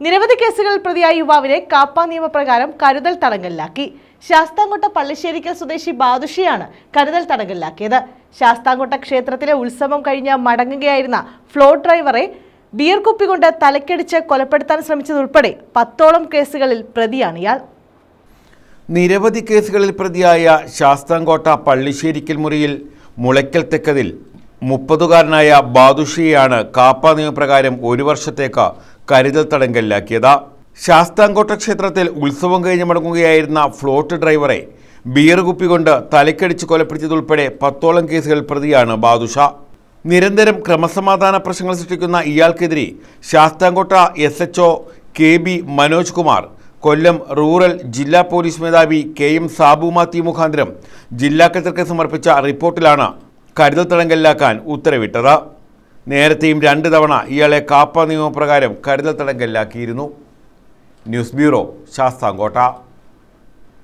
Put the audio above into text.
നിരവധി കേസുകളിൽ പ്രതിയായ യുവാവിനെ കാപ്പ നിയമപ്രകാരം കരുതൽ തടങ്കലിലാക്കി. ശാസ്താംകോട്ട പള്ളിശ്ശേരിക്കൽ സ്വദേശി ബാദുഷിയാണ് കരുതൽ തടങ്കലിലാക്കിയത്. ശാസ്താംകോട്ട ക്ഷേത്രത്തിലെ ഉത്സവം കഴിഞ്ഞ് മടങ്ങുകയായിരുന്ന ഫ്ലോട്ട് ഡ്രൈവറെ ബിയർ കുപ്പി കൊണ്ട് തലക്കടിച്ച് കൊലപ്പെടുത്താൻ ശ്രമിച്ചതുൾപ്പെടെ 10ഓളം കേസുകളിൽ പ്രതിയാണ് ഇയാൾ. നിരവധി കേസുകളിൽ പ്രതിയായ ശാസ്താംകോട്ട പള്ളിശ്ശേരിക്കൽ മുറിയിൽ മുളയ്ക്കൽ തെക്കതിൽ 30കാരനായ ബാദുഷിയെയാണ് കാപ്പ നിയമപ്രകാരം 1 വർഷത്തേക്ക് കരുതൽ തടങ്കലിലാക്കിയത്. ശാസ്താംകോട്ട ക്ഷേത്രത്തിൽ ഉത്സവം കഴിഞ്ഞ് മടങ്ങുകയായിരുന്ന ഫ്ലോട്ട് ഡ്രൈവറെ ബിയർ കുപ്പി കൊണ്ട് തലക്കടിച്ച് കൊലപ്പെടുത്തിയതുൾപ്പെടെ 10ഓളം കേസുകളിൽ പ്രതിയാണ് ബാദുഷ. നിരന്തരം ക്രമസമാധാന പ്രശ്നങ്ങൾ സൃഷ്ടിക്കുന്ന ഇയാൾക്കെതിരെ ശാസ്താംകോട്ട SHO KB മനോജ് കുമാർ, കൊല്ലം റൂറൽ ജില്ലാ പോലീസ് മേധാവി KM സാബു മാത്യു മുഖാന്തരം ജില്ലാ കളക്ടർക്ക് സമർപ്പിച്ച റിപ്പോർട്ടിലാണ് കരുതൽ തടങ്കലിലാക്കാൻ ഉത്തരവിട്ടത്. നേരത്തെയും 2 തവണ ഇയാളെ കാപ്പ നിയമപ്രകാരം കരുതൽ തടങ്കലിലാക്കിയിരുന്നു. News bureau, Sasthamkotta.